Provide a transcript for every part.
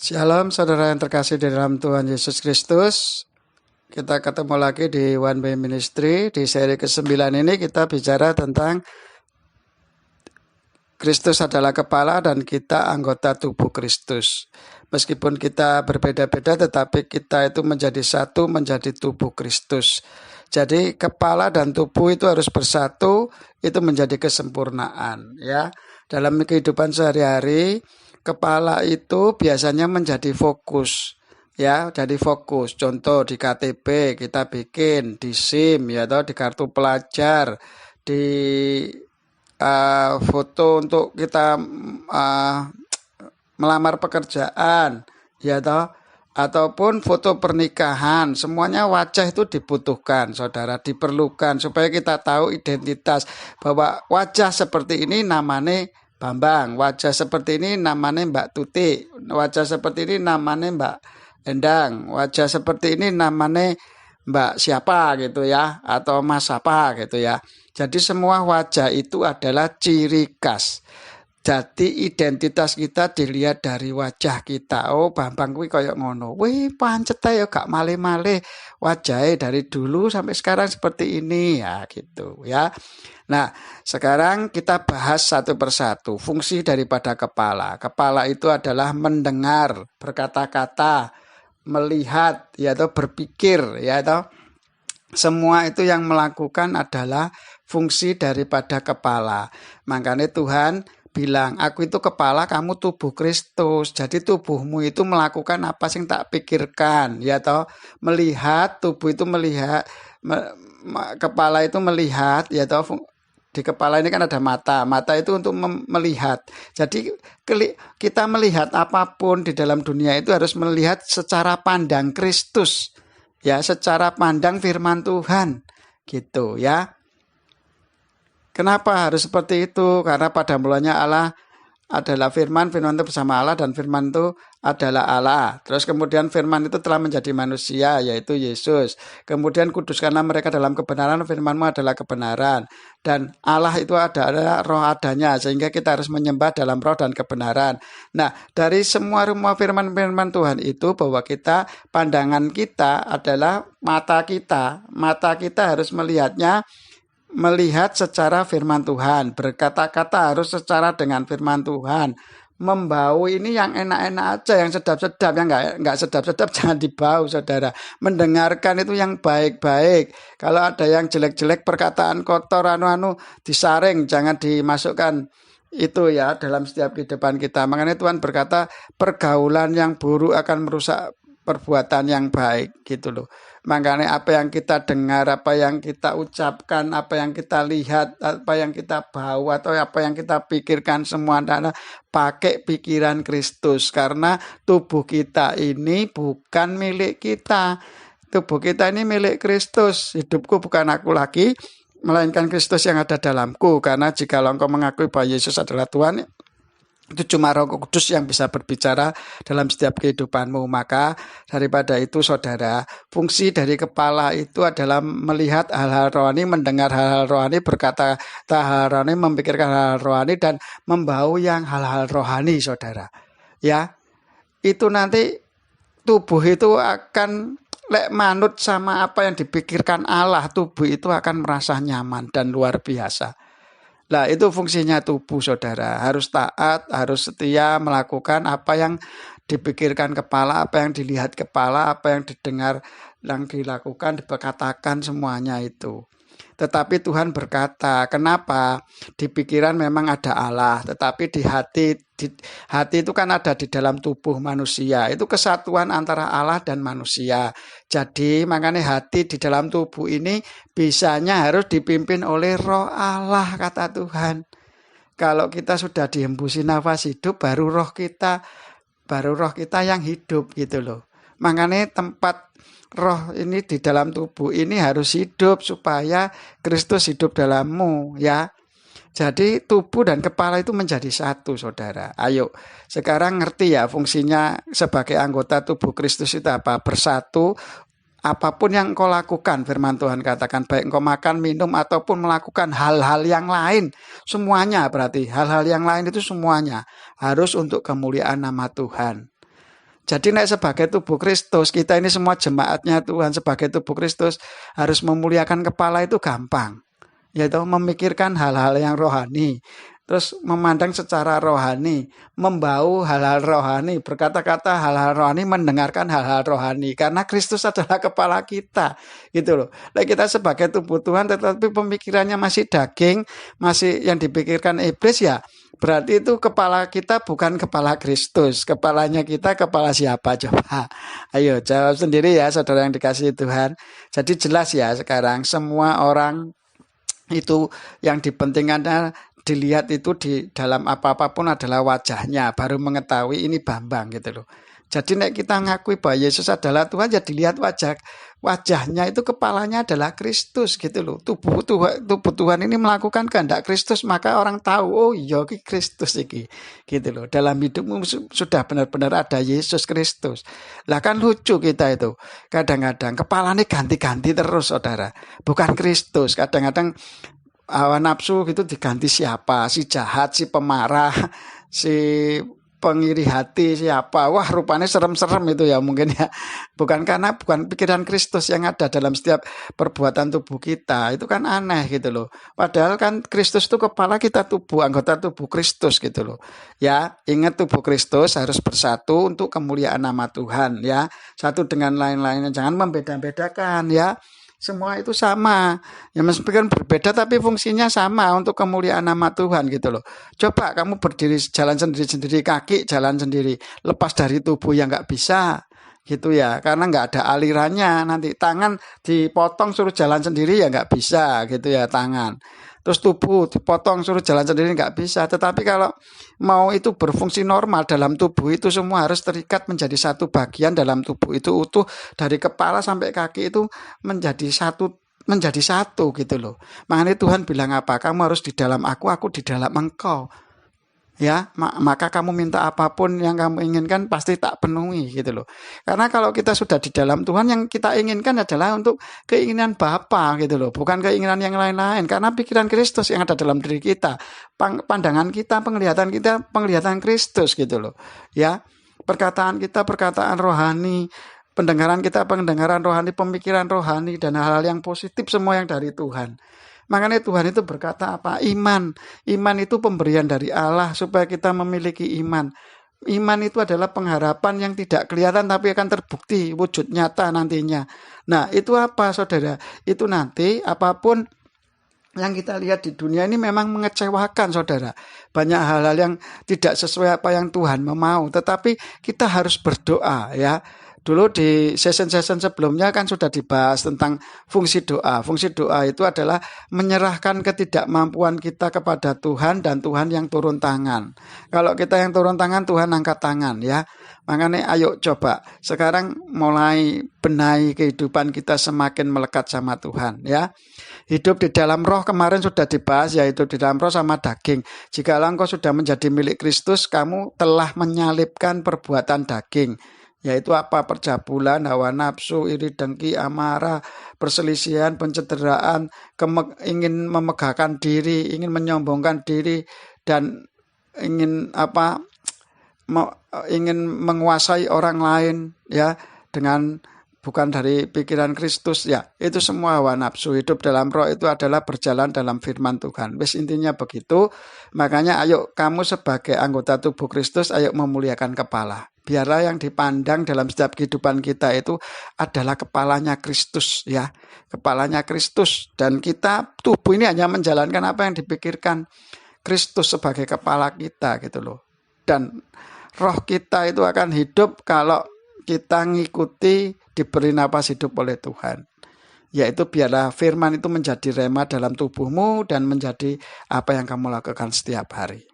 Shalom saudara yang terkasih di dalam Tuhan Yesus Kristus. Kita ketemu lagi di One Way Ministry. Di seri ke-9 ini kita bicara tentang Kristus adalah kepala dan kita anggota tubuh Kristus. Meskipun kita berbeda-beda tetapi kita itu menjadi satu, menjadi tubuh Kristus. Jadi kepala dan tubuh itu harus bersatu, itu menjadi kesempurnaan ya. Dalam kehidupan sehari-hari kepala itu biasanya menjadi fokus ya, jadi fokus. Contoh di KTP kita bikin, di SIM ya, atau di kartu pelajar, di foto untuk kita melamar pekerjaan ya, ataupun foto pernikahan. Semuanya wajah itu dibutuhkan, saudara, diperlukan supaya kita tahu identitas bahwa wajah seperti ini namanya Bambang, wajah seperti ini namanya Mbak Tuti, wajah seperti ini namanya Mbak Endang, wajah seperti ini namanya Mbak siapa gitu ya, atau Mas apa gitu ya. Jadi semua wajah itu adalah ciri khas. Jadi identitas kita dilihat dari wajah kita. Oh, Bambang kuwi koyo ngono. Wih, pancet ya gak malih-malih wajahnya dari dulu sampai sekarang seperti ini ya gitu ya. Nah, sekarang kita bahas satu persatu fungsi daripada kepala. Kepala itu adalah mendengar, berkata-kata, melihat, ya atau berpikir, ya atau semua itu yang melakukan adalah fungsi daripada kepala. Makanya Tuhan bilang, aku itu kepala, kamu tubuh Kristus. Jadi tubuhmu itu melakukan apa sing tak pikirkan, ya toh, melihat, tubuh itu melihat, kepala itu melihat, ya toh. Di kepala ini kan ada mata. Mata itu untuk melihat. Jadi kita melihat apapun di dalam dunia itu harus melihat secara pandang Kristus. Ya, secara pandang firman Tuhan. Gitu ya. Kenapa harus seperti itu? Karena pada mulanya Allah adalah firman itu bersama Allah, dan firman itu adalah Allah. Terus kemudian firman itu telah menjadi manusia, yaitu Yesus. Kemudian kuduskanlah mereka dalam kebenaran, firman-Mu adalah kebenaran. Dan Allah itu adalah roh adanya, sehingga kita harus menyembah dalam roh dan kebenaran. Nah, dari semua firman-firman Tuhan itu, bahwa kita, pandangan kita adalah mata kita. Mata kita harus melihat secara firman Tuhan, berkata-kata harus secara dengan firman Tuhan, membau ini yang enak-enak aja, yang sedap-sedap, yang enggak sedap-sedap jangan dibau, saudara. Mendengarkan itu yang baik-baik. Kalau ada yang jelek-jelek, perkataan kotor, disaring, jangan dimasukkan itu ya dalam setiap kehidupan kita. Makanya Tuhan berkata, pergaulan yang buruk akan merusak perbuatan yang baik, gitu loh. Makanya apa yang kita dengar, apa yang kita ucapkan, apa yang kita lihat, apa yang kita bau, atau apa yang kita pikirkan, semua adalah pakai pikiran Kristus. Karena tubuh kita ini bukan milik kita. Tubuh kita ini milik Kristus. Hidupku bukan aku lagi, melainkan Kristus yang ada dalamku. Karena jika engkau mengakui bahwa Yesus adalah Tuhan, itu cuma Roh Kudus yang bisa berbicara dalam setiap kehidupanmu. Maka daripada itu, saudara, fungsi dari kepala itu adalah melihat hal-hal rohani, mendengar hal-hal rohani, berkata hal-hal rohani, memikirkan hal-hal rohani, dan membau yang hal-hal rohani, saudara. Ya, itu nanti tubuh itu akan manut sama apa yang dipikirkan Allah. Tubuh itu akan merasa nyaman dan luar biasa. Nah, itu fungsinya tubuh, saudara. Harus taat, harus setia, melakukan apa yang dipikirkan kepala, apa yang dilihat kepala, apa yang didengar, yang dilakukan, dikatakan, semuanya itu. Tetapi Tuhan berkata, kenapa? Di pikiran memang ada Allah, tetapi di hati itu kan ada di dalam tubuh manusia. Itu kesatuan antara Allah dan manusia. Jadi makanya hati di dalam tubuh ini bisanya harus dipimpin oleh roh Allah, kata Tuhan. Kalau kita sudah dihembusi nafas hidup, baru roh kita yang hidup, gitu loh. Makanya tempat roh ini di dalam tubuh ini harus hidup supaya Kristus hidup dalammu ya. Jadi tubuh dan kepala itu menjadi satu, saudara. Ayo sekarang ngerti ya fungsinya sebagai anggota tubuh Kristus itu apa? Bersatu. Apapun yang engkau lakukan, firman Tuhan katakan, baik engkau makan, minum, ataupun melakukan hal-hal yang lain, semuanya, berarti hal-hal yang lain itu semuanya harus untuk kemuliaan nama Tuhan. Jadi nek sebagai tubuh Kristus, kita ini semua jemaatnya Tuhan sebagai tubuh Kristus harus memuliakan kepala itu gampang. Yaitu memikirkan hal-hal yang rohani, terus memandang secara rohani, membau hal-hal rohani, berkata-kata hal-hal rohani, mendengarkan hal-hal rohani, karena Kristus adalah kepala kita, gitu loh. Nah, kita sebagai tubuh Tuhan, tetapi pemikirannya masih daging, masih yang dipikirkan iblis, ya berarti itu kepala kita bukan kepala Kristus. Kepalanya kita kepala siapa coba? Ayo jawab sendiri ya saudara yang dikasihi Tuhan. Jadi jelas ya sekarang semua orang itu yang dipentingkan dilihat itu di dalam apa-apa pun adalah wajahnya, baru mengetahui ini Bambang gitu loh. Jadi nek kita ngakui bahwa Yesus adalah Tuhan, ya dilihat wajahnya itu, kepalanya adalah Kristus gitu loh. Tubuh Tuhan ini melakukan kehendak Kristus, maka orang tahu oh iya ki Kristus iki gitu loh. Dalam hidupmu sudah benar-benar ada Yesus Kristus. Lah kan lucu kita itu. Kadang-kadang kepalanya ganti-ganti terus saudara. Bukan Kristus. Kadang-kadang hawa nafsu gitu diganti siapa? Si jahat, si pemarah, si pengiri hati siapa, wah rupanya serem-serem itu ya mungkin ya, bukan pikiran Kristus yang ada dalam setiap perbuatan tubuh kita, itu kan aneh gitu loh. Padahal kan Kristus itu kepala, kita tubuh, anggota tubuh Kristus gitu loh. Ya ingat, tubuh Kristus harus bersatu untuk kemuliaan nama Tuhan ya, satu dengan lain-lainnya, jangan membeda-bedakan ya. Semua itu sama, ya meskipun berbeda tapi fungsinya sama untuk kemuliaan nama Tuhan gitu loh. Coba kamu berdiri jalan sendiri-sendiri, kaki jalan sendiri, lepas dari tubuh yang nggak bisa gitu ya, karena nggak ada alirannya. Nanti tangan dipotong suruh jalan sendiri ya nggak bisa gitu ya tangan. Terus tubuh dipotong suruh jalan sendiri nggak bisa. Tetapi kalau mau itu berfungsi normal dalam tubuh itu, semua harus terikat menjadi satu bagian dalam tubuh itu utuh, dari kepala sampai kaki itu menjadi satu gitu loh. Makanya Tuhan bilang apa? Kamu harus di dalam aku di dalam engkau. Ya, maka kamu minta apapun yang kamu inginkan pasti tak penuhi gitu loh. Karena kalau kita sudah di dalam Tuhan, yang kita inginkan adalah untuk keinginan Bapa gitu loh, bukan keinginan yang lain-lain. Karena pikiran Kristus yang ada dalam diri kita, pandangan kita, penglihatan Kristus gitu loh. Ya, perkataan kita perkataan rohani, pendengaran kita pendengaran rohani, pemikiran rohani, dan hal-hal yang positif semua yang dari Tuhan. Makanya Tuhan itu berkata apa? Iman itu pemberian dari Allah supaya kita memiliki iman. Iman itu adalah pengharapan yang tidak kelihatan tapi akan terbukti wujud nyata nantinya. Nah itu apa saudara? Itu nanti apapun yang kita lihat di dunia ini memang mengecewakan saudara. Banyak hal-hal yang tidak sesuai apa yang Tuhan mau. Tetapi kita harus berdoa ya. Dulu di session-session sebelumnya kan sudah dibahas tentang fungsi doa. Fungsi doa itu adalah menyerahkan ketidakmampuan kita kepada Tuhan, dan Tuhan yang turun tangan. Kalau kita yang turun tangan, Tuhan angkat tangan ya. Makanya ayo coba sekarang mulai benahi kehidupan kita semakin melekat sama Tuhan ya. Hidup di dalam roh kemarin sudah dibahas, yaitu di dalam roh sama daging. Jika engkau sudah menjadi milik Kristus, kamu telah menyalibkan perbuatan daging. Yaitu apa? Percabulan, hawa nafsu, iri dengki, amarah, perselisihan, pencederaan, ingin memegahkan diri, ingin menyombongkan diri, dan ingin ingin menguasai orang lain ya, dengan bukan dari pikiran Kristus ya. Itu semua hawa nafsu. Hidup dalam roh itu adalah berjalan dalam firman Tuhan. Wis intinya begitu. Makanya ayo kamu sebagai anggota tubuh Kristus, ayo memuliakan kepala. Biarlah yang dipandang dalam setiap kehidupan kita itu adalah kepalanya Kristus ya. Kepalanya Kristus, dan kita tubuh ini hanya menjalankan apa yang dipikirkan Kristus sebagai kepala kita gitu loh. Dan roh kita itu akan hidup kalau kita ngikuti, diberi napas hidup oleh Tuhan. Yaitu biarlah firman itu menjadi rema dalam tubuhmu dan menjadi apa yang kamu lakukan setiap hari.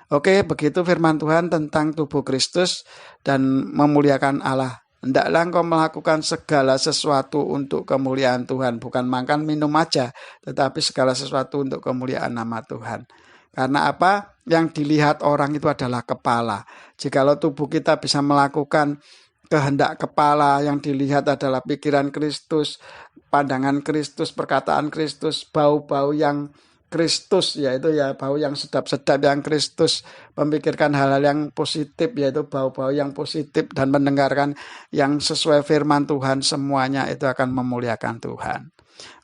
Oke, begitu firman Tuhan tentang tubuh Kristus dan memuliakan Allah. Hendaklah engkau melakukan segala sesuatu untuk kemuliaan Tuhan. Bukan makan minum aja, tetapi segala sesuatu untuk kemuliaan nama Tuhan. Karena apa? Yang dilihat orang itu adalah kepala. Jikalau tubuh kita bisa melakukan kehendak kepala, yang dilihat adalah pikiran Kristus, pandangan Kristus, perkataan Kristus, bau-bau yang Kristus, yaitu ya bau yang sedap-sedap yang Kristus, memikirkan hal-hal yang positif, yaitu bau-bau yang positif, dan mendengarkan yang sesuai firman Tuhan, semuanya itu akan memuliakan Tuhan.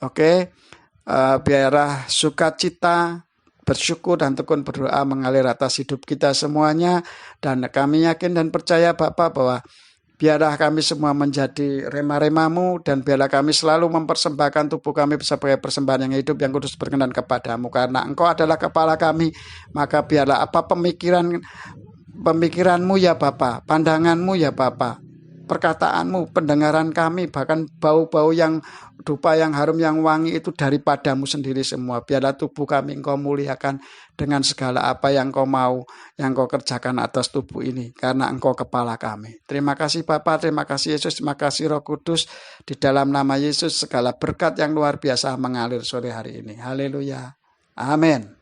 Oke, biarlah sukacita, bersyukur dan tekun berdoa mengalir atas hidup kita semuanya, dan kami yakin dan percaya Bapa bahwa biarlah kami semua menjadi rema-remamu, dan biarlah kami selalu mempersembahkan tubuh kami sebagai persembahan yang hidup, yang kudus, berkenan kepadamu. Karena Engkau adalah kepala kami, maka biarlah apa pemikiranmu ya Bapa, pandanganmu ya Bapa, perkataanmu, pendengaran kami, bahkan bau-bau yang dupa, yang harum, yang wangi itu daripadamu sendiri semua. Biarlah tubuh kami Engkau muliakan dengan segala apa yang Engkau mau, yang Engkau kerjakan atas tubuh ini, karena Engkau kepala kami. Terima kasih Bapa, terima kasih Yesus, terima kasih Roh Kudus. Di dalam nama Yesus segala berkat yang luar biasa mengalir sore hari ini. Haleluya. Amin.